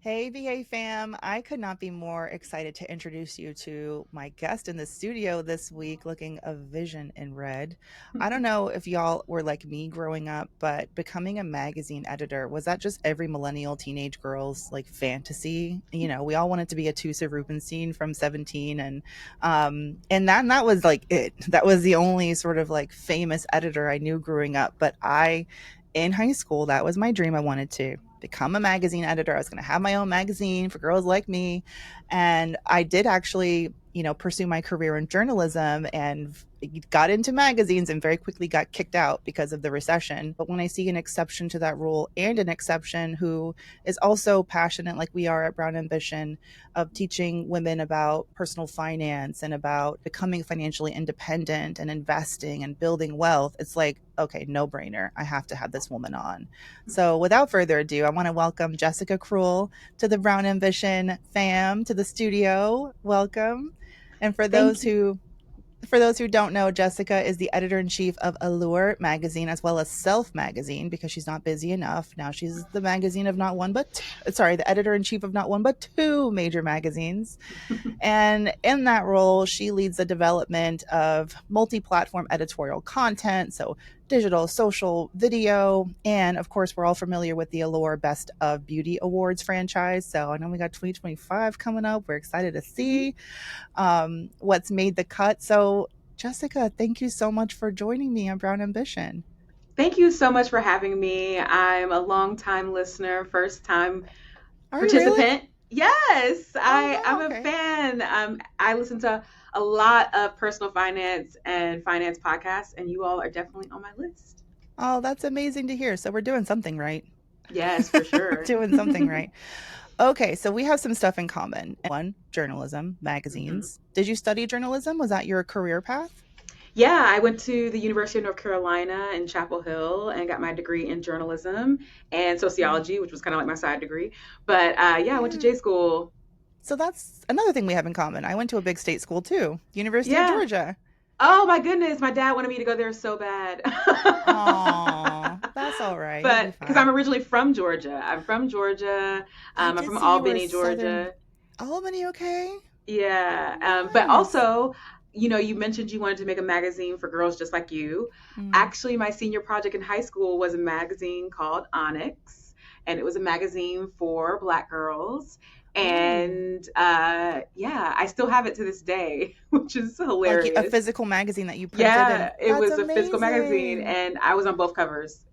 Hey, VA fam. I could not be more excited to introduce you to my guest in the studio this week, looking a vision in red. I don't know if y'all were like me growing up, but becoming a magazine editor, was that just every millennial teenage girl's like fantasy? We all wanted to be a Tusa Rubenstein from 17 and that was like it. That was the only sort of like famous editor I knew growing up, but I in high school, that was my dream. I wanted to become a magazine editor. I was going to have my own magazine for girls like me. And I did actually, pursue my career in journalism and got into magazines and very quickly got kicked out because of the recession. But when I see an exception to that rule and an exception who is also passionate, like we are at Brown Ambition, of teaching women about personal finance and about becoming financially independent and investing and building wealth, it's like, okay, no brainer. I have to have this woman on. So without further ado, I want to welcome Jessica Cruel to the Brown Ambition fam, to the studio. Welcome. And Thank you. for those who don't know, Jessica is the editor in chief of Allure magazine as well as Self magazine because she's not busy enough. Now she's the magazine of not one but sorry, the editor in chief of not one but two major magazines. And in that role, she leads the development of multi platform editorial content. So, digital, social, video. And of course, we're all familiar with the Allure Best of Beauty Awards franchise. So, I know we got 2025 coming up. We're excited to see what's made the cut. So, Jessica, thank you so much for joining me on Brown Ambition. Thank you so much for having me. I'm a long-time listener, first-time Are you really? participant. Yes, Oh, I'm wow. a Okay. fan. I listen to a lot of personal finance and finance podcasts, and you all are definitely on my list. Oh, that's amazing to hear. So, we're doing something right. Yes, for We're sure. doing something right. Okay, so we have some stuff in common. One, journalism, Mhm. magazines. Did you study journalism? Was that your career path? Yeah, I went to the University of North Carolina in Chapel Hill and got my degree in journalism and Mm, sociology, which was kind of like my side degree. But yeah, I went to yeah. J school. So that's another thing we have in common. I went to a big state school too, University of Yeah. Georgia. Oh my goodness, my dad wanted me to go there so bad. Aw, that's all right. You'll be But because I'm fine. originally from Georgia, I'm from Georgia. I I'm did from see you were Albany, Southern Georgia. Albany, okay? Yeah. But Nice. also, you mentioned you wanted to make a magazine for girls just like you. Mm. Actually, my senior project in high school was a magazine called Onyx, and it was a magazine for Black girls. Oh, And yeah, I still have it to this day, which is like a hilarious. physical magazine that you printed and Yeah, it that's was a physical magazine, amazing. and I was on both covers.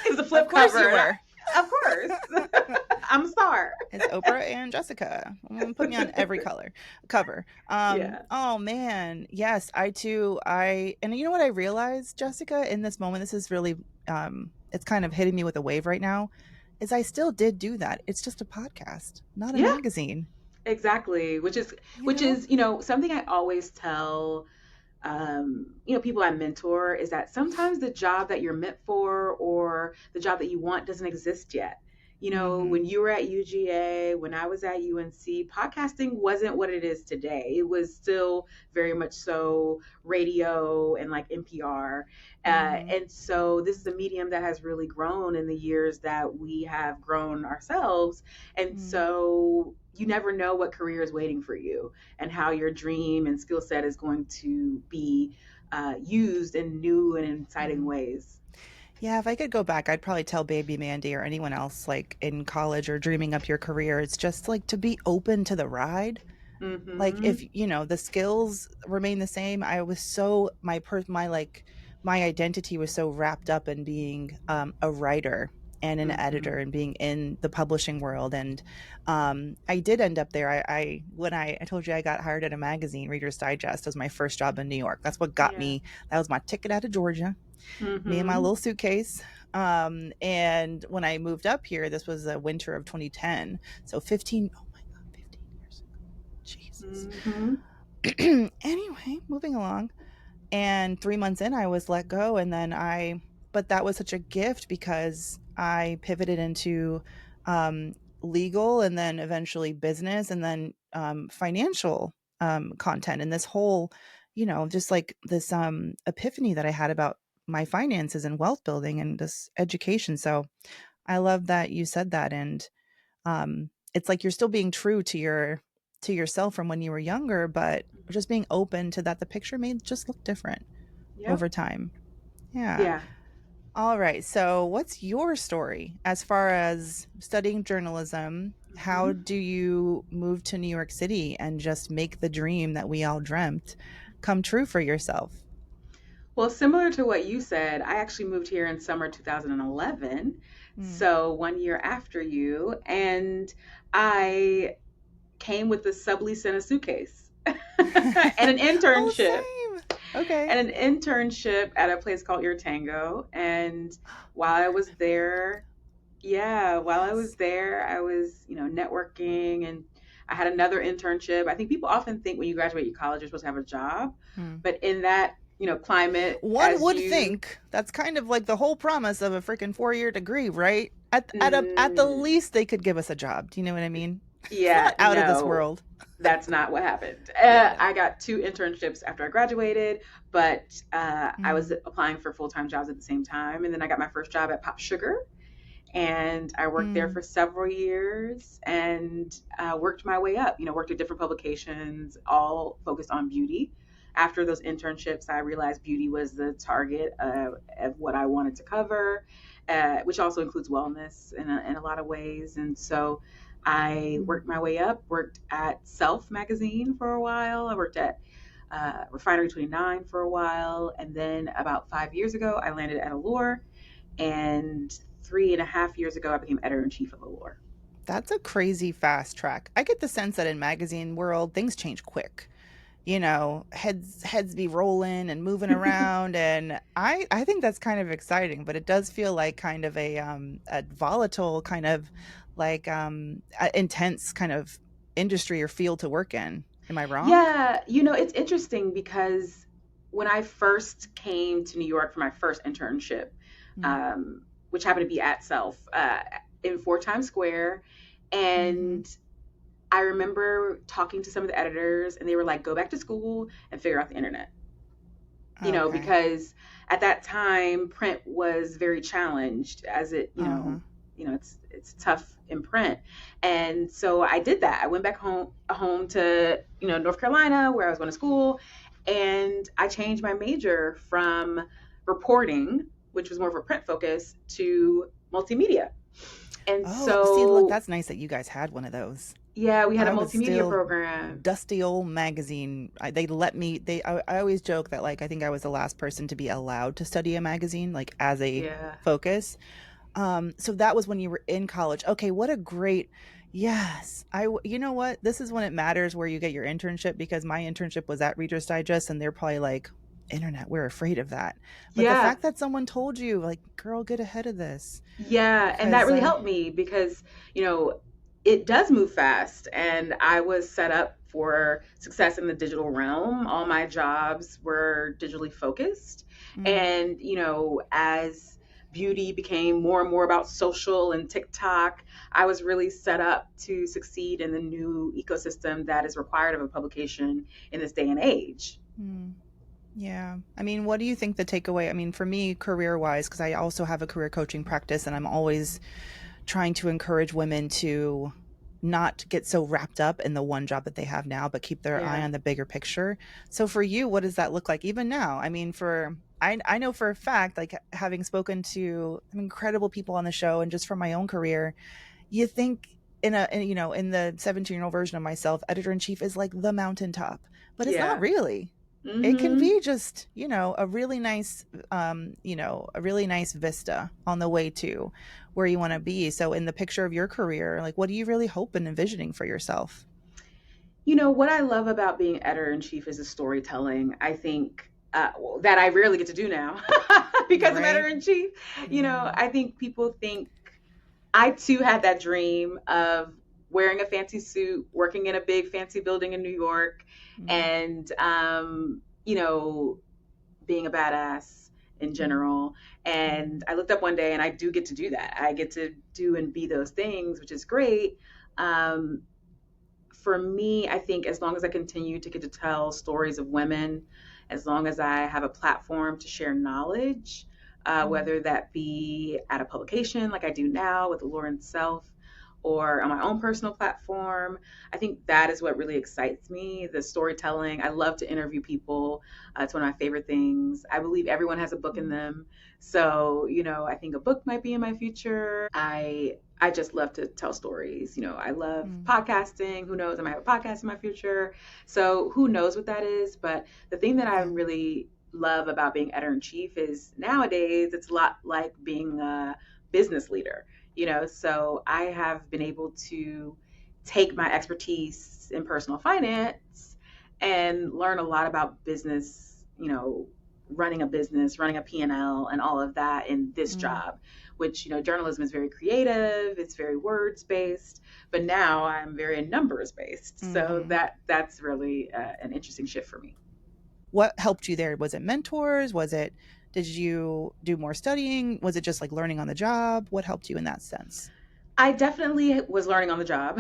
It was a Of flip course cover, you and were. of course, I'm a star. It's Oprah and Jessica. Put me on every color cover. Yeah, Oh man, yes, I too. And you know what I realized, Jessica, in this moment, this is really it's kind of hitting me with a wave right now, is I still did do that. It's just a podcast, not a yeah, magazine. exactly. Which is You which know? is something I always tell people I mentor is that sometimes the job that you're meant for or the job that you want doesn't exist yet. Mm-hmm. When you were at UGA, when I was at UNC, podcasting wasn't what it is today. It was still very much so radio and like NPR. Mm-hmm. And so this is a medium that has really grown in the years that we have grown ourselves. And Mm. so you never know what career is waiting for you and how your dream and skill set is going to be used in new and exciting Mm. ways. Yeah, if I could go back, I'd probably tell baby Mandy or anyone else like in college or dreaming up your career, it's just like to be open to the ride. Like Mm-hmm. if the skills remain the same, I was so my like my identity was so wrapped up in being a writer and an Mm-hmm. editor and being in the publishing world. And I did end up there. I when I told you I got hired at a magazine, Reader's Digest, was my first job in New York. That's what got Yeah. me. That was my ticket out of Georgia, me and my Mm-hmm. little suitcase. And when I moved up here, this was the winter of 2010. So 15, oh my God, 15 years ago. Jesus. Mm-hmm. Anyway, moving along. And 3 months in, I was let go. But that was such a gift because I pivoted into um, legal and then eventually business and then financial content. And this whole, just like this epiphany that I had about my finances and wealth building and this education. So I love that you said that. And it's like you're still being true to yourself from when you were younger, but just being open to that the picture may just look different Yep. over time. Yeah. Yeah. All right. So, what's your story as far as studying journalism? How hmm do you move to New York City and just make the dream that we all dreamt come true for yourself? Well, similar to what you said, I actually moved here in summer 2011, Mm. so 1 year after you, and I came with a sublease and a suitcase and an Oh, internship same. Okay. and an internship at a place called Your Tango. And while I was there, yeah, while I was Yes. there, I was, networking, and I had another internship. I think people often think when you graduate college, you're supposed to have a job. Hmm. But in that, climate, One as would you, think that's kind of like the whole promise of a freaking 4 year degree, right? At the mm, least, they could give us a job. Do you know what I mean? It's yeah, not out of this no, world. that's not what happened. Yeah. I got two internships after I graduated, but I was Mm. applying for full time jobs at the same time. And then I got my first job at Pop Sugar, and I worked there Mm. for several years and worked my way up. Worked at different publications, all focused on beauty. After those internships, I realized beauty was the target of what I wanted to cover, which also includes wellness in a lot of ways. And so I Mm. worked my way up, worked at Self magazine for a while. I worked at Refinery 29 for a while. And then about 5 years ago, I landed at Allure, and 3.5 years ago, I became editor in chief of Allure. That's a crazy fast track. I get the sense that in magazine world things change quick. You know, heads be rolling and moving around, and I think that's kind of exciting, but it does feel like kind of a volatile kind of like intense kind of industry or field to work in. Am I wrong? Yeah, it's interesting because when I first came to New York for my first internship, Mm. um, which happened to be at Self in 4 Times Square, Mm-hmm. and I remember talking to some of the editors, and they were like, "Go back to school and figure out the internet." Okay. Because at that time print was very challenged, as it, Uh-huh. it's tough in print. And so I did that. I went back home to, North Carolina, where I was going to school, and I changed my major from reporting, which was more of a print focus, to multimedia. And Oh, see, look, so that's nice that you guys had one of those. yeah, we had a I was multimedia still program. dusty old magazine. They let me. I always joke that like I think I was the last person to be allowed to study a magazine like as a Yeah. focus. So that was when you were in college. Okay, what a great. Yes, you know what? This is when it matters where you get your internship, because my internship was at Reader's Digest, and they're probably like, internet, we're afraid of that. But the Yeah. fact that someone told you, like, girl, get ahead of this, Yeah, and that because really helped me because, it does move fast, and I was set up for success in the digital realm. All my jobs were digitally focused. mm, And, as beauty became more and more about social and TikTok, I was really set up to succeed in the new ecosystem that is required of a publication in this day and age. mm. Yeah. I mean, what do you think the takeaway? I mean, for me, career wise, because I also have a career coaching practice and I'm always trying to encourage women to not get so wrapped up in the one job that they have now, but keep their eye Yeah. on the bigger picture. So for you, what does that look like even now? I mean, I know for a fact, like having spoken to incredible people on the show and just from my own career, you think in the 17-year-old version of myself, editor in chief is like the mountaintop, but it's not Yeah. really. It can hmm be just, a really nice vista on the way to where you want to be. So in the picture of your career, like what do you really hope and envisioning for yourself? What I love about being editor in chief is the storytelling. I think well, that I rarely get to do now because I'm editor Right? in chief. Mm, I think people think I too had that dream of wearing a fancy suit, working in a big fancy building in New York, mm, and being a badass in mm, general. And mm, I looked up one day, and I do get to do that. I get to do and be those things, which is great. Um, for me, I think as long as I continue to get to tell stories of women, as long as I have a platform to share knowledge, Mm, whether that be at a publication like I do now with Allure itself, or on my own personal platform. I think that is what really excites me, the storytelling. I love to interview people. It's one of my favorite things. I believe everyone has a book in mm, them. So, I think a book might be in my future. I just love to tell stories. I love mm. podcasting. Who knows? I might have a podcast in my future. So who knows what that is? But the thing that I Yeah. really love about being editor in chief is nowadays it's a lot like being a business leader. So I have been able to take my expertise in personal finance and learn a lot about business, running a business, running a P&L and all of that in this Mm, job, which, journalism is very creative, it's very words based, but now I'm very numbers based. So mhm. that's really an interesting shift for me. What helped you there? Was it mentors? Did you do more studying? Was it just like learning on the job? What helped you in that sense? I definitely was learning on the job,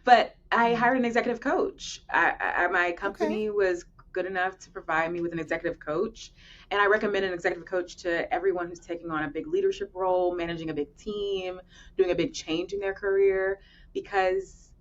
but I Yeah. hired an executive coach. My Okay. company was good enough to provide me with an executive coach, and I recommend an executive coach to everyone who's taking on a big leadership role, managing a big team, doing a big change in their career, because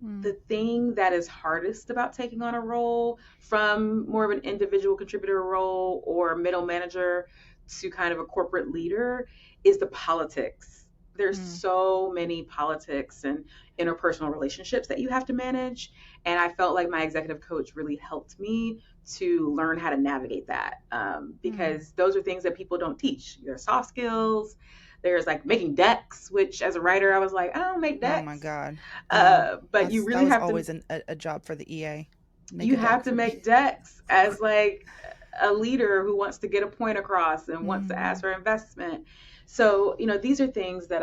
Mm, the thing that is hardest about taking on a role from more of an individual contributor role or middle manager to kind of a corporate leader is the politics. There's mm, so many politics and interpersonal relationships that you have to manage. And I felt like my executive coach really helped me to learn how to navigate that, mm. because those are things that people don't teach. There's soft skills. There's like making decks, which as a writer, I was like, I don't make Oh my decks. God. Yeah. But you That really was have to always a job for the EA. Make you a deck have to for me. make decks as like a leader who wants to get a point across and wants to ask Mm, for investment. So, these are things that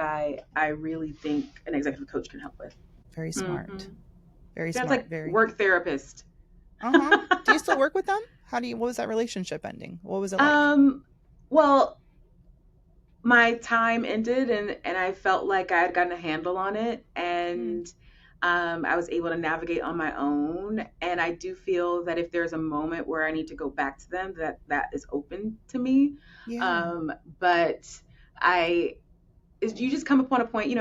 I really think an executive coach can help with. very Mm-hmm. smart. Very Sounds smart. like Very. work therapist. Uh-huh. Do you still work with them? What was that relationship ending? What was it like? um, well, my time ended, and I felt like I had gotten a handle on it, Mm, and I was able to navigate on my own. And I do feel that if there's a moment where I need to go back to them, that is open to me. yeah. But I you just come upon a point,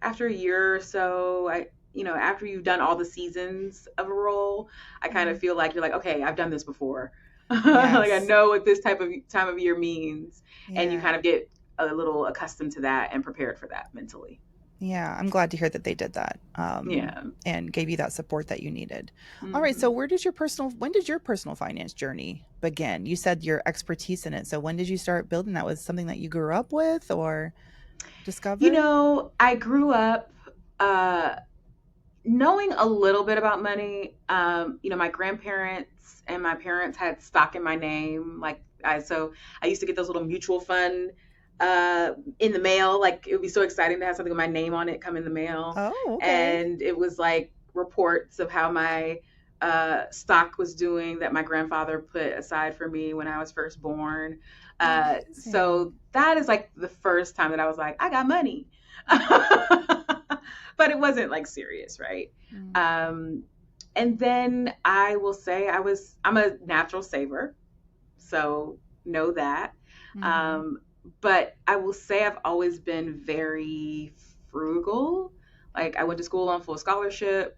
after a year or so, after you've done all the seasons of a role, I kind of Mm, feel like you're like, okay, I've done this before. Like I yes. know what this type of time of year means, and you Yeah. kind of get a little accustomed to that and prepared for that mentally. Yeah, I'm glad to hear that they did that, Yeah. and gave you that support that you needed. All right, so Hmm. when did your personal finance journey begin? You said your expertise in it. So when did you start building that? Was it something that you grew up with or discovered? I grew up uh, knowing a little bit about money. My grandparents and my parents had stock in my name. So I used to get those little mutual fund in the mail. Like it would be so exciting to have something with my name on it come in the mail, Oh, okay. and it was like reports of how my stock was doing that my grandfather put aside for me when I was first born. So Amazing. that is like the first time that I was like, I got money. But it wasn't like serious, right? Mm, Um, and then I will say I'm a natural saver, so know that. mhm. Um, but I will say I've always been very frugal. Like I went to school on full scholarship.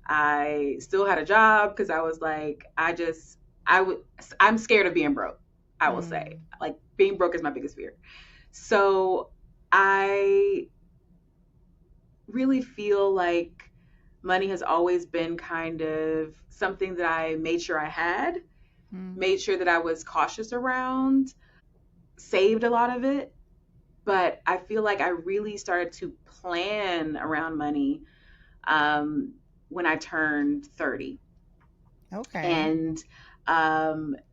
I still had a job because I was like, I would, I'm scared of being broke. I will say, Mm, like being broke is my biggest fear. So I really feel like money has always been kind of something that I made sure I had, mm, made sure that I was cautious around, saved a lot of it. But I feel like I really started to plan around money when I turned 30. okay. And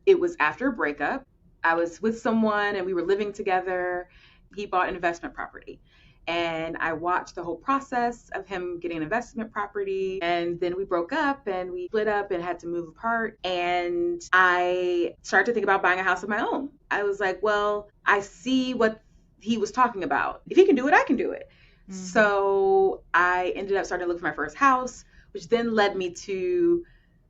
it was after a breakup. I was with someone and we were living together. He bought an investment property. And I watched the whole process of him getting an investment property. And then we broke up and we split up and had to move apart. And I started to think about buying a house of my own. I was like, well, I see what he was talking about. If he can do it, I can do it. Mhm. So I ended up starting to look for my first house, which then led me to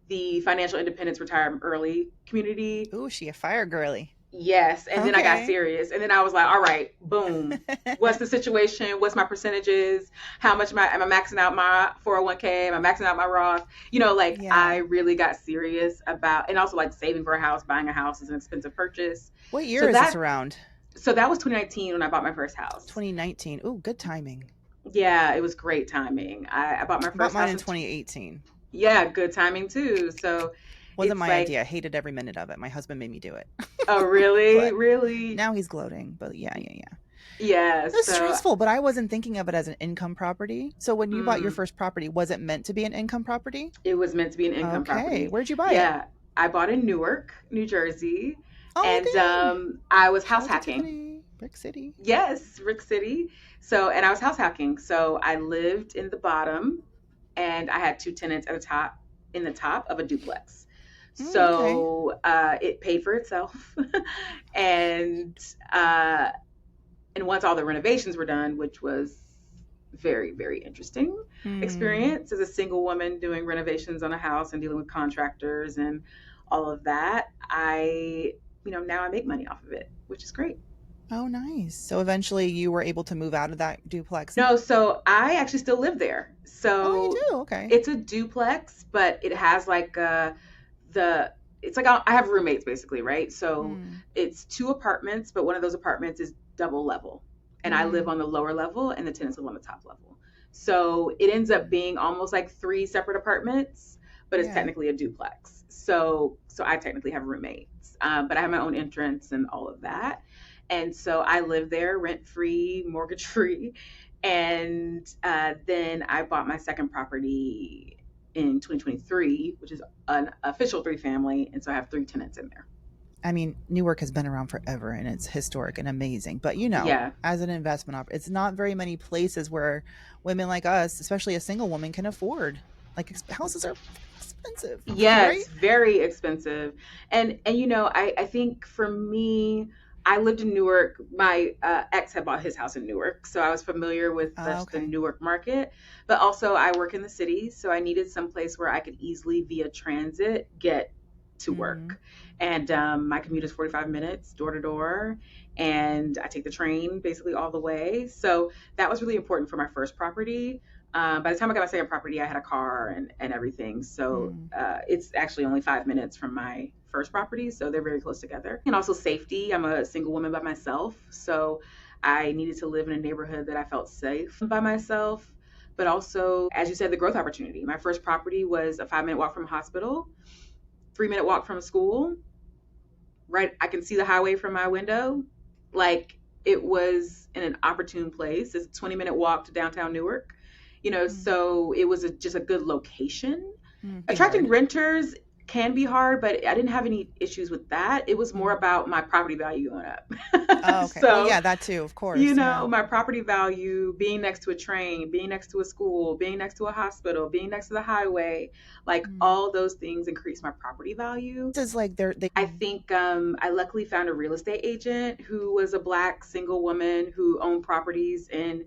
the financial independence retire early community. Ooh, she a fire girly. Yes. And then I got Okay. serious. And then I was like, all right, boom. What's the situation? What's my percentages? How much am I maxing out my 401k? Am I maxing out my Roth? Like I Yeah. really got serious about, and also like saving for a house, buying a house is an expensive purchase. What So year is this that, around? so that was 2019 when I bought my first house. 2019. Ooh, good timing. Yeah, it was great timing. I bought my I bought first mine house in in, 2018. yeah, good timing too. So Wasn't it's my like, idea. I hated every minute of it. My husband made me do it. oh, really? But Really? now he's gloating. But yeah, yeah, yeah. Yeah. It's So, stressful, but I wasn't thinking of it as an income property. So when you bought your mm, first property, was it meant to be an income property? it was meant to be an income Okay. property. Where'd you buy it? Yeah, I bought in Newark, New Jersey, Oh, and dang. I was Shout house out to hacking. Tiffany. Brick City. Yes, Rick City. So, and I was house hacking. So I lived in the bottom, and I had two tenants at the top, in the top of a duplex. Okay. So it paid for itself, and uh, and once all the renovations were done, which was very, very interesting Hmm. experience as a single woman doing renovations on a house and dealing with contractors and all of that, now I make money off of it, which is great. Oh, nice. So eventually you were able to move out of that duplex. No, so I actually still live there. Oh, you So do? Okay. it's a duplex, but it has like the it's like I have roommates basically, right? So Hmm. it's two apartments, but one of those apartments is double level. And I live Hmm. on the lower level and the tenants live on the top level. So it ends up being almost like three separate apartments, but it's Yeah. technically a duplex. So I technically have roommates, but I have my own entrance and all of that. And so I live there rent free, mortgage free. And then I bought my second property in 2023, which is an official three family. And so I have three tenants in there. I mean, Newark has been around forever and it's historic and amazing. But Yeah. as an investment it's not very many places where women like us, especially a single woman, can afford. Like houses are expensive, Yeah, right? it's very expensive. And I think for me, I lived in Newark. My ex had bought his house in Newark, so I was familiar with the Okay. Newark market. But also, I work in the city, so I needed some place where I could easily, via transit, get to Hmm. work. And my commute is 45 minutes door to door, and I take the train basically all the way. So that was really important for my first property. By the time I got my second property, I had a car and everything. So Hmm. it's actually only 5 minutes from my first property. So they're very close together. And also safety. I'm a single woman by myself. So I needed to live in a neighborhood that I felt safe by myself. But also, as you said, the growth opportunity. My first property was a 5 minute walk from a hospital, 3 minute walk from a school. Right, I can see the highway from my window. Like it was in an opportune place. It's a 20-minute walk to downtown Newark. So it was just a good location. Mm, be Attracting hard. renters can be hard, but I didn't have any issues with that. It was more Mm. about my property value going up. Oh, okay. Well, So, yeah, that too, of course. Yeah. my property value, being next to a train, being next to a school, being next to a hospital, being next to the highway, like Mm. all those things increase my property value. This is like they. I think I luckily found a real estate agent who was a Black single woman who owned properties in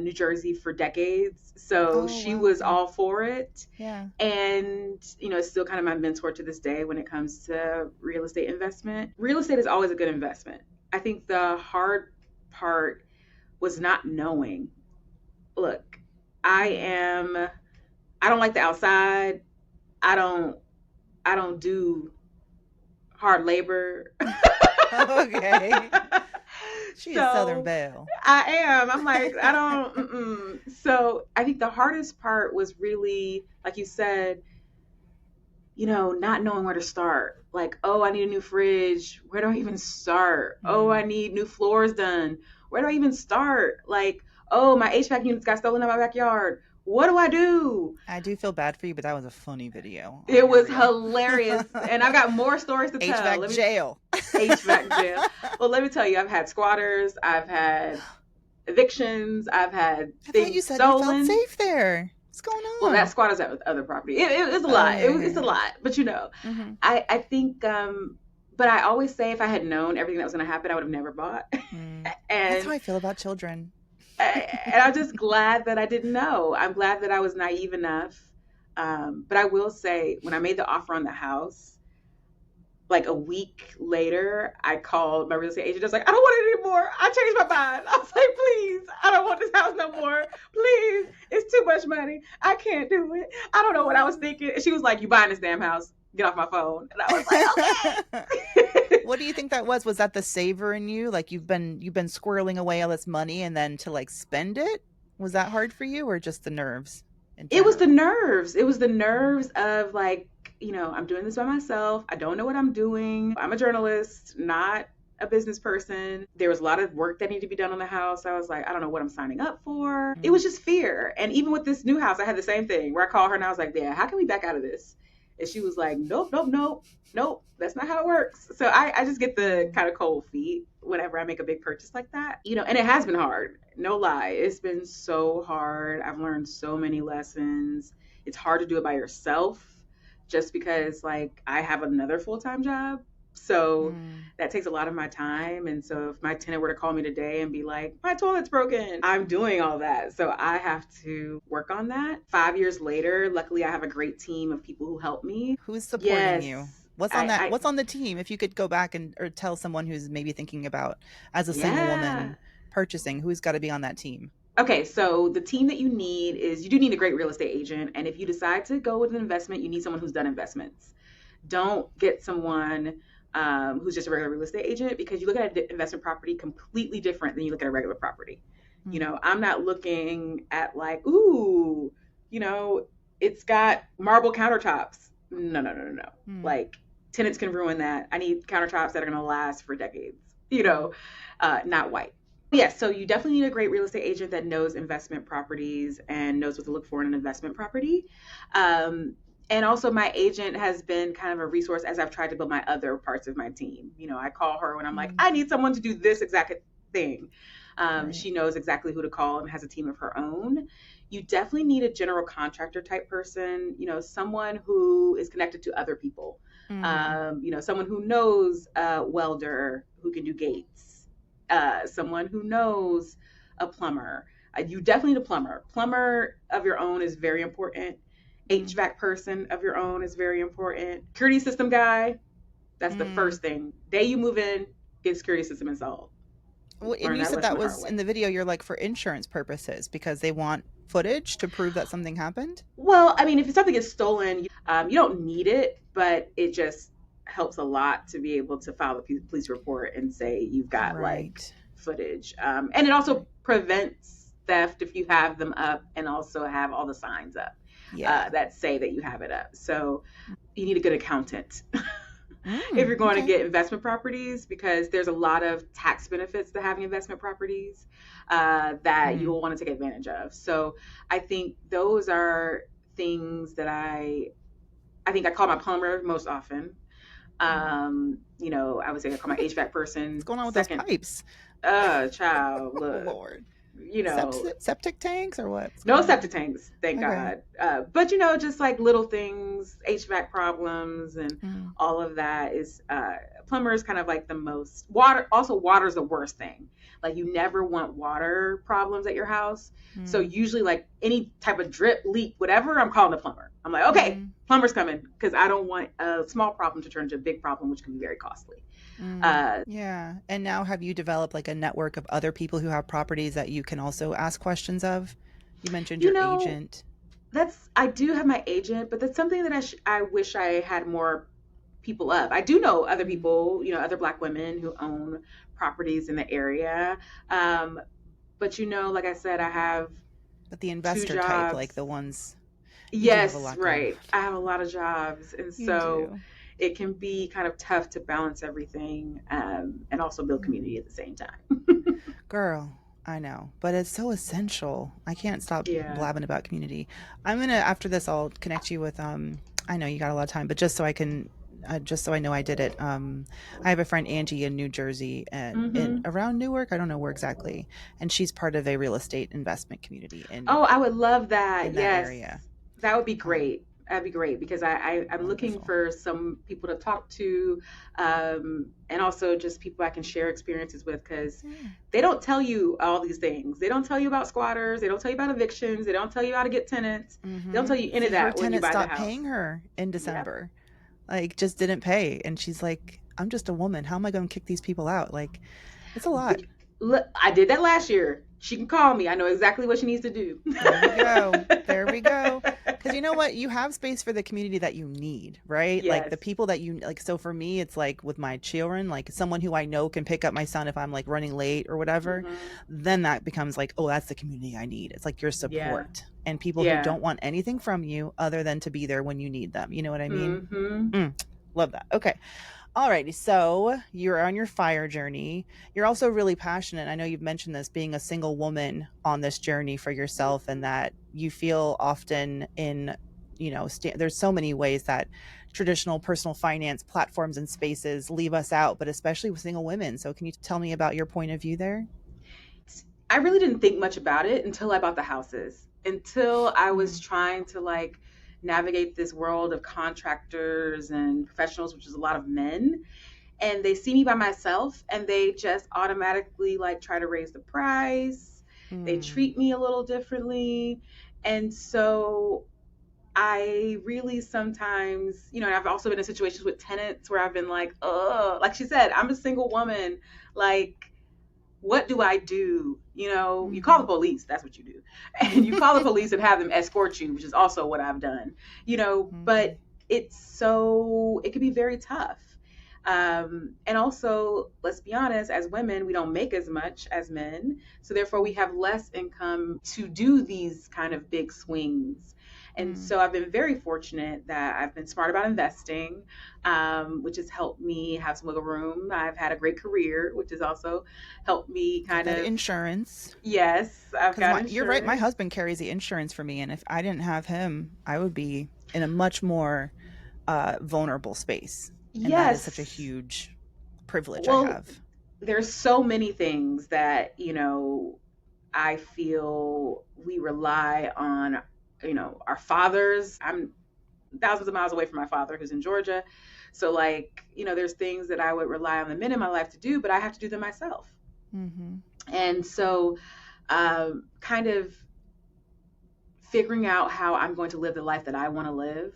New Jersey for decades. So Oh, she wow. was Okay. all for it. Yeah. And, it's still kind of my mentor to this day when it comes to real estate investment. Real estate is always a good investment. I think the hard part was not knowing. Look, I Mm. am, I don't like the outside. I don't, I don't do hard labor. Okay. She is Southern So Belle. I am. I'm like, I don't. Mm-mm. So I think the hardest part was really, like you said, not knowing where to start. Like, oh, I need a new fridge. Where do I even start? Oh, I Mm. need new floors done. Where do I even start? Like, oh, my HVAC units got stolen in my backyard. What do I do? I do feel bad for you, but that was a funny video on It your was reel. hilarious. And I've got more stories to tell. HVAC Let me jail. HVAC jail. Well, let me tell you, I've had squatters, I've had evictions, I've had I thought you things said you felt stolen. safe there. What's going Well, that on? squatters at other property. It was a lot. Okay, It's a okay. lot, but Mm-hmm. I think. But I always say if I had known everything that was going to happen, I would have never bought. Mm. That's how and I feel about children. and I'm just glad that I didn't know. I'm glad that I was naive enough. But I will say, when I made the offer on the house, Like a week later, I called my real estate agent. I was like, I don't want it anymore. I changed my mind. I was like, please, I don't want this house no more. Please, it's too much money. I can't do it. I don't know what I was thinking. And she was like, you buying this damn house. Get off my phone. And I was like, okay. What do you think that was? Was that the saver in you? Like you've been squirreling away all this money and then to like spend it? Was that hard for you or just the nerves in It was the general? nerves. It was the nerves of like, I'm doing this by myself. I don't know what I'm doing. I'm a journalist, not a business person. There was a lot of work that needed to be done on the house. I was like, I don't know what I'm signing up for. It was Mm. just fear. And even with this new house, I had the same thing where I called her and I was like, yeah, how can we back out of this? And she was like, nope, nope, nope, nope. That's not how it works. So I just get the kind of cold feet whenever I make a big purchase like that. And it has been hard. No lie. It's been so hard. I've learned so many lessons. It's hard to do it by yourself just because like I have another full-time job. So Mm. that takes a lot of my time. And so if my tenant were to call me today and be like, my toilet's broken, I'm doing all that. So I have to work on that. 5 years later, luckily I have a great team of people who help me. Who's supporting Yes. you? What's on that? I What's on the team? If you could go back and or tell someone who's maybe thinking about as a single yeah. woman purchasing, who's got to be on that team? Okay, so the team that you need is you do need a great real estate agent. And if you decide to go with an investment, you need someone who's done investments. Don't get someone who's just a regular real estate agent because you look at an investment property completely different than you look at a regular property. Mm. I'm not looking at like, ooh, you know, it's got marble countertops. No, no, no, no, no. Mm. Like tenants can ruin that. I need countertops that are going to last for decades, Mm. not white. Yeah, so you definitely need a great real estate agent that knows investment properties and knows what to look for in an investment property. And also, my agent has been kind of a resource as I've tried to build my other parts of my team. I call her when I'm like, Mm. I need someone to do this exact thing. Right. She knows exactly who to call and has a team of her own. You definitely need a general contractor type person, someone who is connected to other people, Mm. someone who knows a welder who can do gates, someone who knows a plumber. You definitely need a plumber. Plumber of your own is very important. Mm. HVAC person of your own is very important. Security system guy, that's the Mm. first thing. Day you move in, get security system installed. Well, and Learn you that said lesson that the hard was way. in the video. You're like for insurance purposes because they want footage to prove that something happened. Well, I mean, if something is stolen, you don't need it, but it just helps a lot to be able to file the police report and say you've got like Right. footage. And it also Right. prevents theft if you have them up and also have all the signs up Yeah. that say that you have it up. So you need a good accountant if Mm. you're going to Okay. get investment properties because there's a lot of tax benefits to having investment properties that you Mm. will want to take advantage of. So I think those are things that I think I call my plumber most often. Mm. I would say I call my HVAC What's person going on with those second. pipes? Child, Oh look, Lord. you know, Septic tanks or what? What's no going on? septic tanks, thank Okay. God. But just like little things, HVAC problems, and Mm. all of that is plumber is kind of like the most water. Also, water is the worst thing. Like you never want water problems at your house. So Mm. usually, like any type of drip, leak, whatever, I'm calling the plumber. I'm like, okay, Mm. plumber's coming because I don't want a small problem to turn into a big problem, which can be very costly. Mm. Uh, Yeah. And now have you developed like a network of other people who have properties that you can also ask questions of? You mentioned you your know, agent. that's I do have my agent, but that's something that I wish I had more people of. I do know other Mm. people, other Black women who own properties in the area. Um, but like I said, I have But the two investor type, like jobs. the ones you do have a Yes, lot going on. right. I have a lot of jobs, and You so do. it can be kind of tough to balance everything and also build Mm. community at the same time. Girl, I know, but it's so essential. I can't stop Yeah. blabbing about community. I'm gonna after this, I'll connect you with. I know you got a lot of time, but just so I can, just so I know I did it. I have a friend Angie in New Jersey and in Hmm. around Newark. I don't know where exactly, and she's part of a real estate investment community Oh, I would love that. in that Yes, area. that would be Um, great. That'd be great because I'm looking Wonderful. for some people to talk to, and also just people I can share experiences with because Yeah. they don't tell you all these things. They don't tell you about squatters. They don't tell you about evictions. They don't tell you how to get tenants. They don't Mm-hmm. tell you any See, of her that when you tenant buy the stopped house. paying her in Yep. December. like just didn't pay. And she's like, I'm just a woman. How am I going to kick these people out? Like, it's a lot. Look, I did that last year. She can call me. I know exactly what she needs to do. There we go. There we go. Because you know what? You have space for the community that you need, right? Like Yes. the people that you like. So for me, it's like with my children, like someone who I know can pick up my son if I'm like running late or whatever. Hmm. Then that becomes like, oh, that's the community I need. It's like your Yeah. support and people who Yeah. don't want anything from you other than to be there when you need them. You know what I mean? Hmm. Mm, love that. Okay. Alrighty, so you're on your fire journey. You're also really passionate. I know you've mentioned this, being a single woman on this journey for yourself, and Hmm. that you feel often in, there's so many ways that traditional personal finance platforms and spaces leave us out, but especially with single women. So, can you tell me about your point of view there? I really didn't think much about it until I bought the houses, until I was Mm, trying to like navigate this world of contractors and professionals, which is a lot of men. And they see me by myself and they just automatically like try to raise the price. They mm, treat me a little differently. And so I really sometimes, and I've also been in situations with tenants where I've been like, oh, like she said, I'm a single woman. Like, what do I do? You call the mhm. police. That's what you do. And you call the police and have them escort you, which is also what I've done, Mhm, but it can be very tough. And also, let's be honest, as women, we don't make as much as men. So therefore, we have less income to do these kind of big swings. And mm. so I've been very fortunate that I've been smart about investing, which has helped me have some wiggle room. I've had a great career, which has also helped me Got kind that of, insurance. yes, I've Because got you're right. My insurance. husband carries the insurance for me, and if I didn't have him, I would be in a much more vulnerable space, and that is such a Yes. huge privilege I Well, have. there's so many things that, I feel we rely on, our fathers. I'm thousands of miles away from my father who's in Georgia. So, like, there's things that I would rely on the men in my life to do, but I have to do them myself. Mm-hmm. And so, kind of figuring out how I'm going to live the life that I want to live,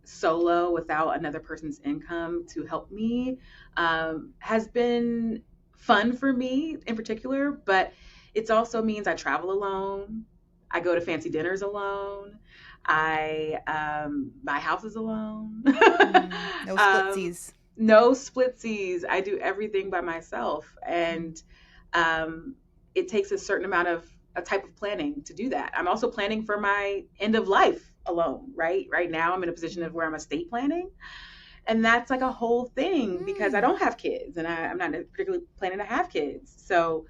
solo without another person's income to help me, has been fun for me in particular, but it also means I travel alone. I go to fancy dinners alone. I buy houses alone. No um, splitsies. no splitsies. I do everything by myself. Mm. And um, it takes a certain amount of a type of planning to do that. I'm also planning for my end of life alone, right? Right now, I'm in a position of where I'm estate planning. And that's like a whole thing because I Mm. don't have kids and I'm not particularly planning to have kids. So,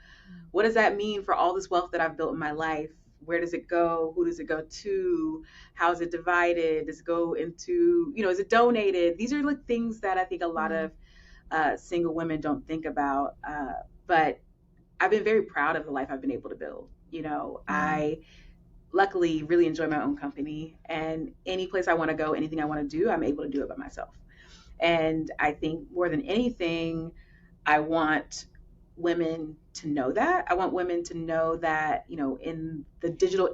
what does that mean for all this wealth that I've built in my life? Where does it go? Who does it go to? How is it divided? Does it go into, is it donated? These are like things that I think a lot Mm. of single women don't think about. But I've been very proud of the life I've been able to build. Yeah. I luckily really enjoy my own company, and any place I want to go, anything I want to do, I'm able to do it by myself. And I think more than anything, I want women to know that. I want women to know that, in the digital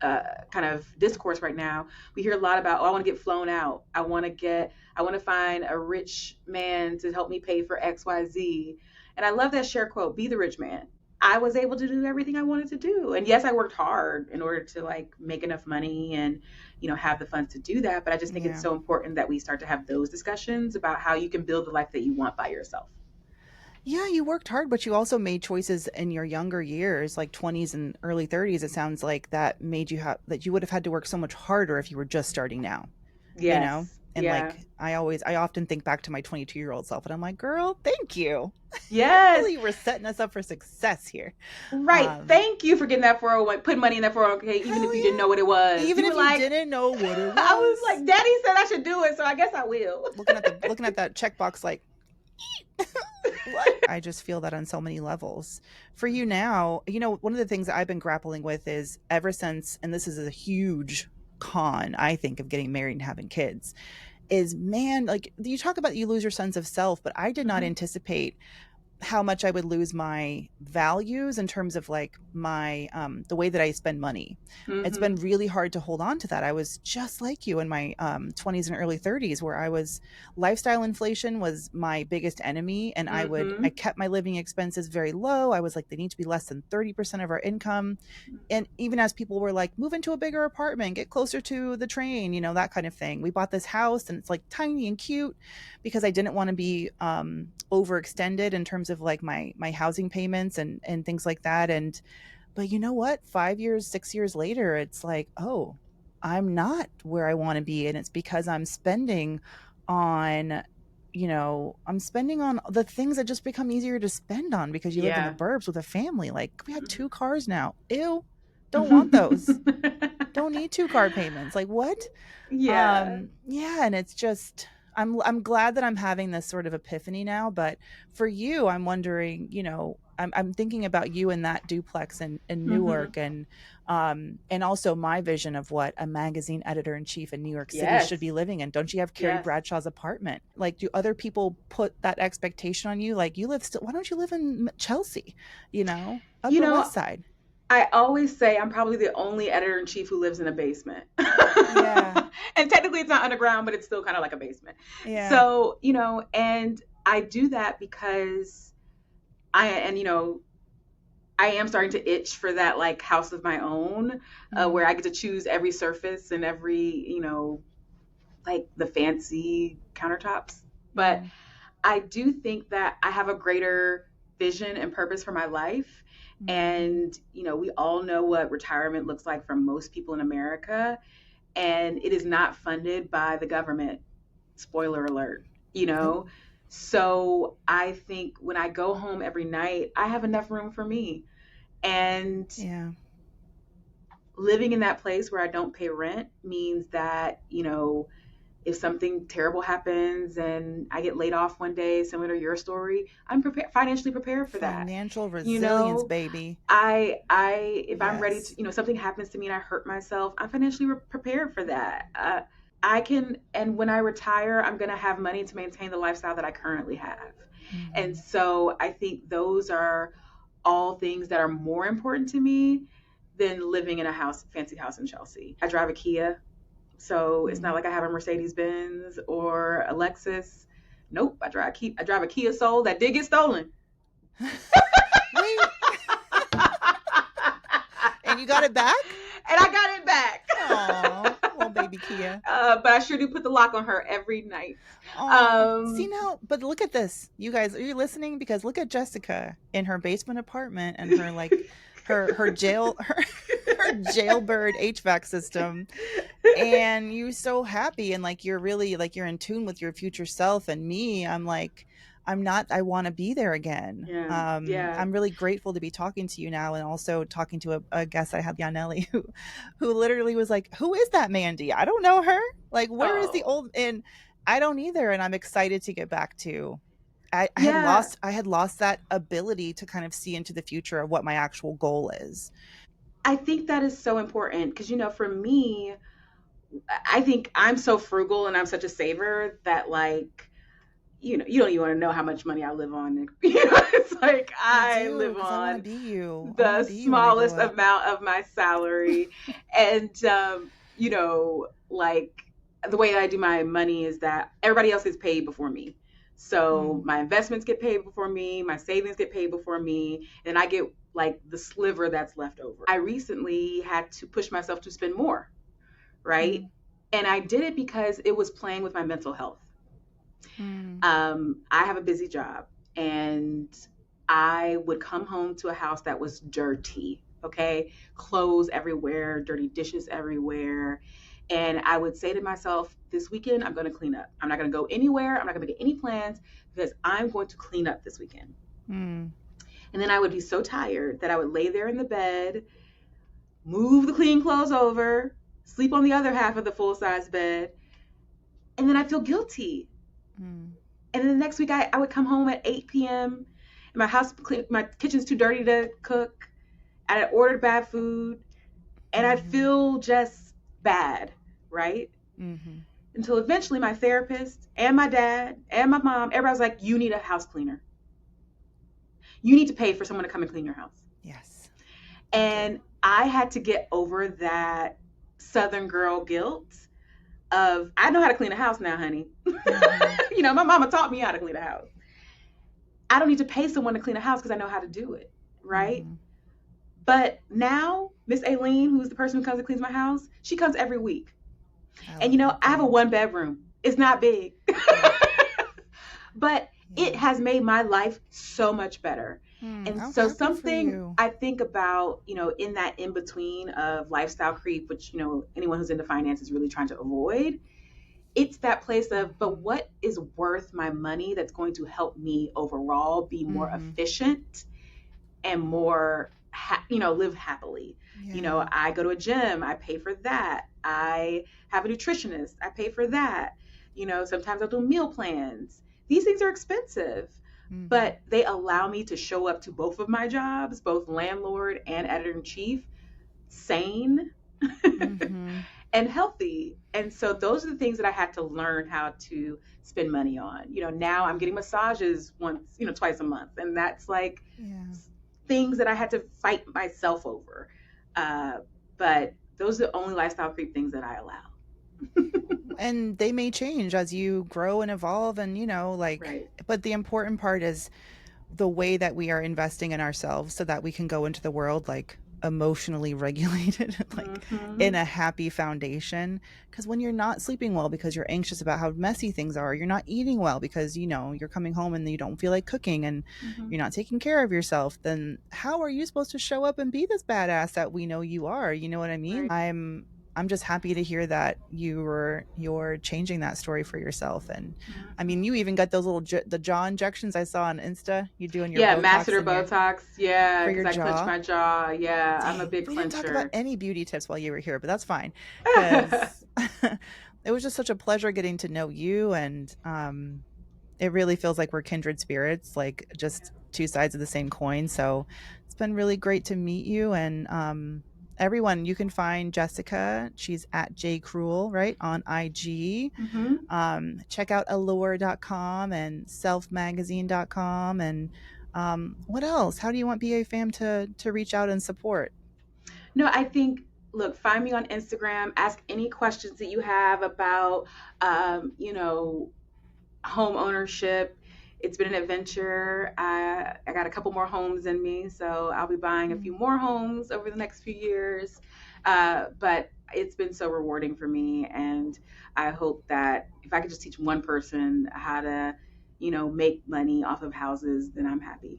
kind of discourse right now, we hear a lot about, oh, I want to get flown out. I want to find a rich man to help me pay for XYZ. And I love that share quote, be the rich man. I was able to do everything I wanted to do. And yes, I worked hard in order to like make enough money and, have the funds to do that. But I just think it's Yeah. so important that we start to have those discussions about how you can build the life that you want by yourself. Yeah, you worked hard, but you also made choices in your younger years, like 20s and early 30s. It sounds like that made you have that you would have had to work so much harder if you were just starting now, you know? Yes. And Yeah. like I often think back to my 22-year-old self and I'm like, "Girl, thank you." Yes. Really, we're setting us up for success here. Right. Um, Thank you for getting that 401, putting money in that 401k, even if Hell you didn't yeah. know what it was. Even You were if you like, didn't know what it I was was. like, Daddy said I should do it, so I guess I will. Looking at that checkbox like, what? I just feel that on so many levels. For you now, one of the things that I've been grappling with is ever since, and this is a huge con, I think, of getting married and having kids, is man, like you talk about you lose your sense of self, but I did not Hmm. anticipate how much I would lose my values in terms of like my the way that I spend money. It's been Mm-hmm. really hard to hold on to that. I was just like you in my 20s and early 30s, where I was lifestyle inflation was my biggest enemy, and I Mm-hmm. kept my living expenses very low. I was like, they need to be less than 30% of our income. And even as people were like, move into a bigger apartment, get closer to the train, that kind of thing. We bought this house and it's like tiny and cute because I didn't want to be overextended in terms of like my housing payments and things like that. And but you know what? 5 years, 6 years later, it's like, oh, I'm not where I want to be. And it's because on, I'm spending on the things that just become easier to spend on because you live in the Yeah. burbs with a family. Like we had 2 cars now. Ew, don't want those. Don't need 2 car payments. Like what? Yeah. Yeah, and it's just I'm glad that I'm having this sort of epiphany now, but for you, I'm wondering, I'm thinking about you in that duplex in Mm-hmm. Newark, and also my vision of what a magazine editor in chief in New York City should Yes. be living in. Don't you have Carrie Yes. Bradshaw's apartment? Like, do other people put that expectation on you? Like, why don't you live in Chelsea, You Upper West know, Side? I always say I'm probably the only editor in chief who lives in a basement. Yeah. And technically it's not underground, but it's still kind of like a basement. Yeah. So, and I do that because I am starting to itch for that like house of my own, where Mm, I get to choose every surface and every, like the fancy countertops. But mm, I do think that I have a greater vision and purpose for my life. mhm. And, we all know what retirement looks like for most people in America. And it is not funded by the government. Spoiler alert, you Nope. know? So I think when I go home every night, I have enough room for me. And Yeah. living in that place where I don't pay rent means that, if something terrible happens and I get laid off one day, similar to your story, I'm financially prepared for that. Financial You resilience, know, baby. if I'm ready to, Yes. something happens to me and I hurt myself, I'm financially prepared for that. I can, and when I retire, I'm going to have money to maintain the lifestyle that I currently have. And Mhm. so I think those are all things that are more important to me than living in a fancy house in Chelsea. I drive a Kia, so it's not Mhm. like I have a Mercedes Benz or a Lexus. Nope, I drive a Kia Soul that did get stolen. Wait, and you got it back? And I got it Oh, back. little baby Kia. But I sure do put the lock on her every night. Oh, see Um, now, but look at this. You guys, are you listening? Because look at Jessica in her basement apartment and her like her jail her jailbird HVAC system, and you're so happy and like you're really like you're in tune with your future self. And me, I'm like, I'm not, I want to be there again. yeah, yeah. I'm really grateful to be talking to you now, and also talking to a guest I had, Yanelli, who literally was like, who is that Mandy? I don't know her. Like, where is the Oh, old? And I don't either, and I'm excited to get back to. yeah. I had lost that ability to kind of see into the future of what my actual goal is. I think that is so important because, for me, I think I'm so frugal and I'm such a saver that, like, you don't even want to know how much money I live on. It's like I I do, live because I want to on be you. I want to the be you when I grow smallest up. amount of my salary. And, like the way that I do my money is that everybody else gets paid before me. So Mm, my investments get paid before me, my savings get paid before me, and I get like the sliver that's left over. I recently had to push myself to spend more, right? mm, And I did it because it was playing with my mental health. mm, I have a busy job, and I would come home to a house that was dirty, okay? Clothes everywhere, dirty dishes everywhere. And I would say to myself, this weekend, I'm going to clean up. I'm not going to go anywhere. I'm not going to make any plans because I'm going to clean up this weekend. mm. And then I would be so tired that I would lay there in the bed, move the clean clothes over, sleep on the other half of the full size bed, and then I feel guilty. Mm, And then the next week, I would come home at 8 p.m. and my kitchen's too dirty to cook. I had ordered bad food, and I'd mhm, feel just bad, right? mhm. Until eventually, my therapist and my dad and my mom, everybody was like, "You need a house cleaner." you need to pay for someone to come and clean your house. Yes. Thank you. And I had to get over that Southern girl guilt of, I know how to clean a house now, honey. Mm-hmm. You know, my mama taught me how to clean a house. I don't need to pay someone to clean a house because I know how to do it, right? Mm-hmm. But now, Miss Aileen, who's the person who comes and cleans my house, she comes every week. I And love you know, that I have a thing. 1 bedroom. It's not big, Yeah. but it Yeah. has made my life so much better. And I'm so happy for something you. I think about, you know, in that in between of lifestyle creep, which, you know, anyone who's into finance is really trying to avoid, it's that place of, but what is worth my money that's going to help me overall be more Mm-hmm. efficient and more, you know, live happily. You know, Yeah. I go to a gym, I pay for that. I have a nutritionist, I pay for that. You know, sometimes I'll do meal plans. These things are expensive, Mm-hmm. but they allow me to show up to both of my jobs, both landlord and editor in chief, sane Mm-hmm. and healthy. And so those are the things that I had to learn how to spend money on. You know, now I'm getting massages once, you know, twice a month. And that's like Yeah. things that I had to fight myself over. Uh, but those are the only lifestyle creep things that I allow. And they may change as you grow and evolve and like, Right. but the important part is the way that we are investing in ourselves so that we can go into the world like emotionally regulated, like in Mm-hmm. a happy foundation. Because when you're not sleeping well because you're anxious about how messy things are, you're not eating well because you're coming home and you don't feel like cooking, and Mm-hmm. you're not taking care of yourself, then how are you supposed to show up and be this badass that we know you are? You know what I mean? Right. I'm just happy to hear that you're changing that story for yourself. And I Mm-hmm. mean, you even got those little the jaw injections I saw on Insta. You doing your Yeah, Botox masseter in your Botox. Yeah, for because your I clench jaw. my jaw. Yeah, I'm a Dang, big we didn't talk about clencher. any beauty tips while you were here, but that's fine because it was just such a pleasure getting to know you. And it really feels like we're kindred spirits, like just two sides of the same coin. So it's been really great to meet you. And everyone, you can find Jessica. She's at jcruel, right, on IG. Mm-hmm. Check out allure.com and selfmagazine.com. And what else? How do you want BA fam to reach out and support? No, I think, look, find me on Instagram. Ask any questions that you have about, you know, home ownership. It's been an adventure. I got a couple more homes in me, so I'll be buying a few Mm. more homes over the next few years. But it's been so rewarding for me, and I hope that if I could just teach one person how to, you know, make money off of houses, then I'm happy.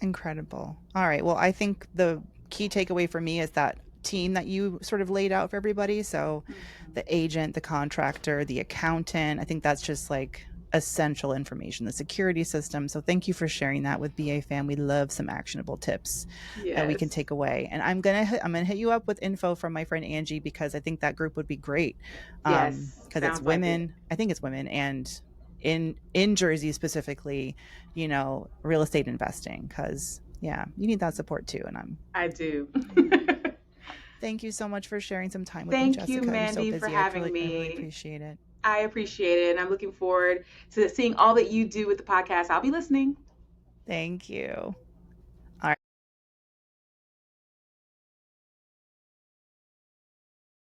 Incredible. All right. Well, I think the key takeaway for me is that team that you sort of laid out for everybody. So Mhm. the agent, the contractor, the accountant, I think that's just like essential information, the security system. So thank you for sharing that with BA fam. We love some actionable tips that we can Yes. take away. And I'm gonna hit you up with info from my friend Angie because I think that group would be great. Yes. Because it's Sounds like it. women. I think it's women, and in Jersey specifically, real estate investing. Because yeah, you need that support too. And I do. yeah. Thank you so much for sharing some time with me, Thank you, Jessica. You're so Mandy, for busy. having I really me. appreciate it. I appreciate it. And I'm looking forward to seeing all that you do with the podcast. I'll be listening. Thank you.